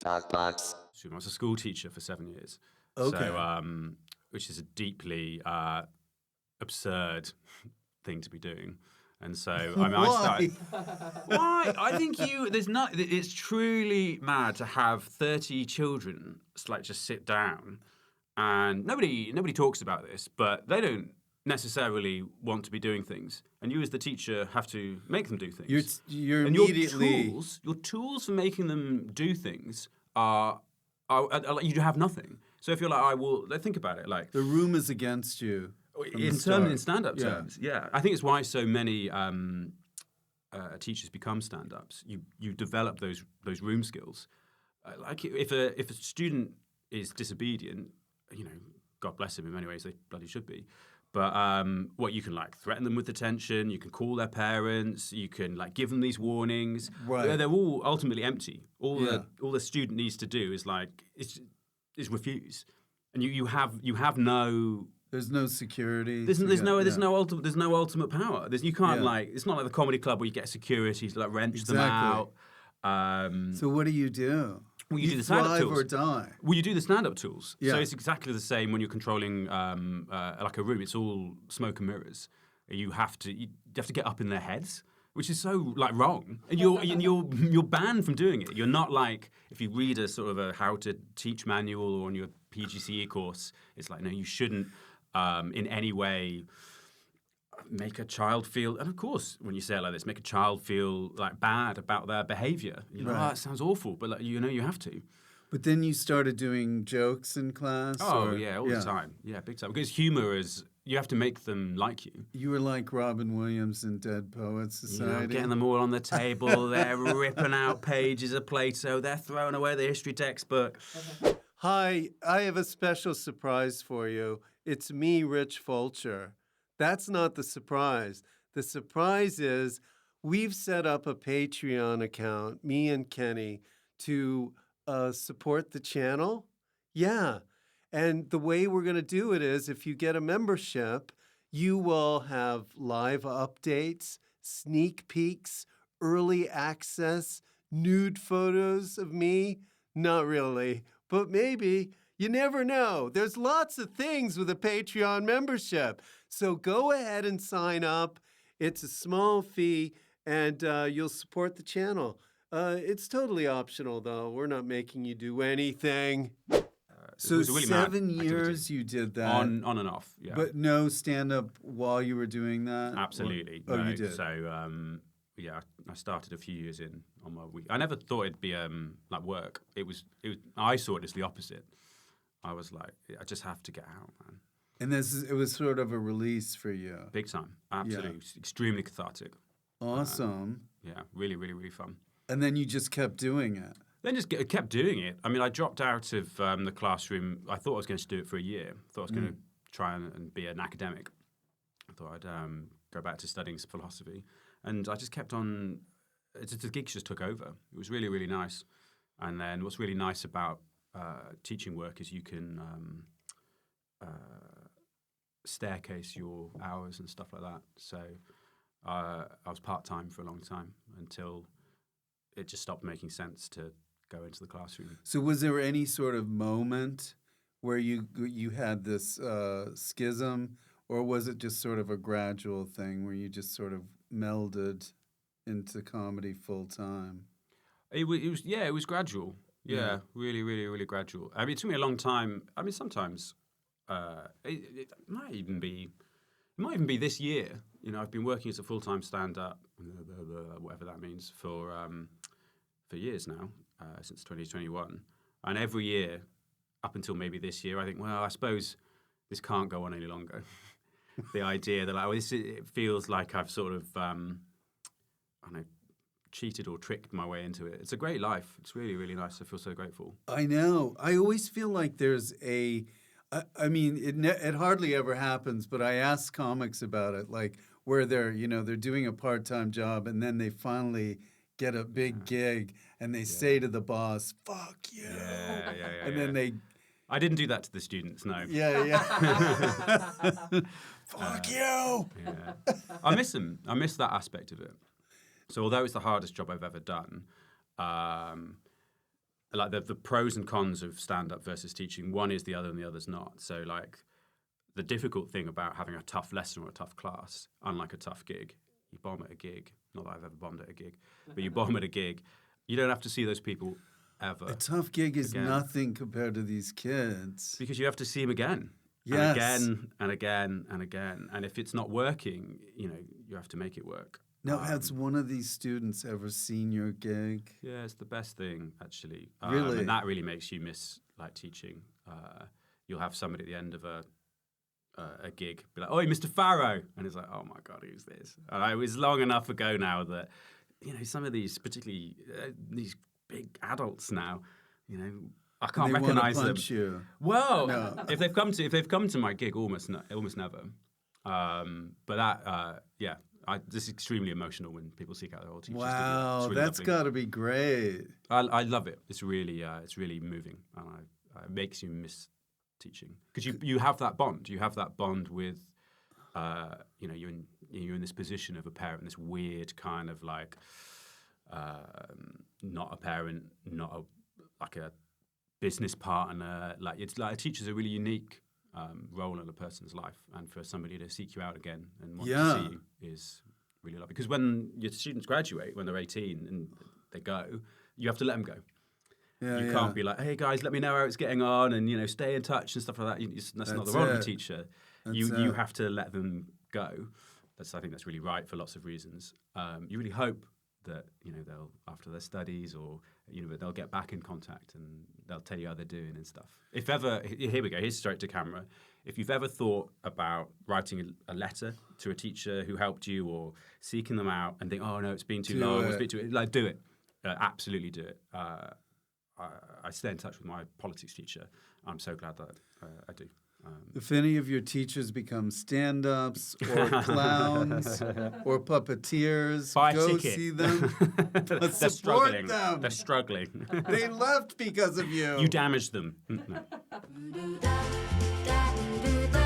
Snuff Box. I was a school teacher for 7 years. Okay. So, which is a deeply absurd thing to be doing. And so, I mean, I started. Why? I think it's truly mad to have 30 children just sit down, and nobody talks about this, but they don't necessarily want to be doing things, and you as the teacher have to make them do things. You're and immediately your tools for making them do things are you have nothing. So if you're like, think about it, like the room is against you. In stand-up terms, yeah. I think it's why so many teachers become stand-ups. You develop those room skills. Like if a student is disobedient, God bless them in many ways, they bloody should be. But you can threaten them with detention. You can call their parents. You can give them these warnings. Right. They're all ultimately empty. All the student needs to do is refuse, and you have no. There's no security. There's no ultimate power. You can't it's not like the comedy club where you get security to wrench them out. So what do you do? Well, you do the stand-up tools. Or die. Well, you do the stand-up tools. Yeah. So it's exactly the same when you're controlling a room. It's all smoke and mirrors. You have to get up in their heads, which is so wrong. And you're banned from doing it. You're not if you read a sort of a how to teach manual or on your PGCE course, it's no, you shouldn't in any way make a child feel, and of course, when you say it like this, make a child feel bad about their behavior. That sounds awful, but you have to. But then you started doing jokes in class? Oh, yeah, all the time. Yeah, big time. Because humor is, you have to make them like you. You were like Robin Williams in Dead Poets Society. Getting them all on the table, they're ripping out pages of Plato, they're throwing away the history textbook. Hi, I have a special surprise for you. It's me, Rich Fulcher. That's not the surprise. The surprise is we've set up a Patreon account, me and Kenny, to support the channel. Yeah. And the way we're going to do it is if you get a membership, you will have live updates, sneak peeks, early access, nude photos of me. Not really, but maybe. You never know. There's lots of things with a Patreon membership. So go ahead and sign up. It's a small fee, and you'll support the channel. It's totally optional, though. We're not making you do anything. So really 7 years you did that? On and off, yeah. But no stand-up while you were doing that? Absolutely. Oh, you did? So, I started a few years in on my week. I never thought it'd be work. I saw it as the opposite. I was like, I just have to get out, man. And it was sort of a release for you. Big time. Absolutely. Yeah. Extremely cathartic. Awesome. Yeah, really, really, really fun. And then you just kept doing it. Then just kept doing it. I mean, I dropped out of the classroom. I thought I was going to do it for a year. I thought I was going to try and be an academic. I thought I'd go back to studying philosophy. And I just kept on. The gigs just took over. It was really, really nice. And then what's really nice about teaching work is you can staircase your hours and stuff like that. So I was part-time for a long time until it just stopped making sense to go into the classroom. So was there any sort of moment where you had this schism, or was it just sort of a gradual thing where you just sort of melded into comedy full-time? It was gradual. Yeah, really, really, really gradual. I mean, it took me a long time. I mean, sometimes it might even be this year. I've been working as a full-time stand-up, whatever that means, for years now, since 2021. And every year, up until maybe this year, I think, well, I suppose this can't go on any longer. The idea that it feels like I've sort of, cheated or tricked my way into it. It's a great life. It's really, really nice. I feel so grateful. I know. I always feel like there's I mean, it hardly ever happens, but I ask comics about it, where they're doing a part-time job and then they finally get a big gig and they say to the boss, "Fuck you." Yeah. And then they... I didn't do that to the students, no. Yeah. Fuck you. Yeah. I miss them. I miss that aspect of it. So although it's the hardest job I've ever done, like the pros and cons of stand-up versus teaching. One is the other and the other's not. So like the difficult thing about having a tough lesson or a tough class, unlike a tough gig, you bomb at a gig. Not that I've ever bombed at a gig, but you bomb at a gig. You don't have to see those people ever. A tough gig is again. nothing compared to these kids. Because you have to see them again. Yes. And again and again and again. And if it's not working, you know, you have to make it work. Now, has one of these students ever seen your gig? Yeah, it's the best thing, actually. Really? And that really makes you miss, like, teaching. You'll have somebody at the end of a gig be like, "Oh, Mr. Farrow," and it's like, "Oh my God, who's this?" And it was long enough ago now that, you know, some of these, particularly these big adults now, you know, I can't They wanna recognize them. punch you. Well, No. if they've come to my gig, almost never. But that, yeah, this is extremely emotional when people seek out their old teachers. Wow, It's really that's lovely. got to be great. I love it. It's really moving, and it makes you miss teaching because you have that bond. You have that bond with, you know, you're in this position of a parent, this weird kind of like, not a parent, not like a business partner. Like it's like a teacher's a really unique role in a person's life, and for somebody to seek you out again and want to see you is really lovely. Because when your students graduate, when they're 18 and they go, you have to let them go. Yeah, You can't be like, "Hey guys, let me know how it's getting on," and you know, stay in touch and stuff like that. That's not the role of a teacher. You have to let them go. I think that's really right for lots of reasons. You really hope that, you know, they'll, after their studies or, you know, they'll get back in contact and they'll tell you how they're doing and stuff. If ever, here we go, here's straight to camera. If you've ever thought about writing a letter to a teacher who helped you or seeking them out and think, "Oh no, it's been too long," or "It's been too," like, do it. Absolutely do it. I stay in touch with my politics teacher. I'm so glad that I do. If any of your teachers become stand-ups or clowns or puppeteers, Buy a go ticket. see them. They're Support struggling. them. They're struggling. They left because of you. You damaged them. No. Do da da do da.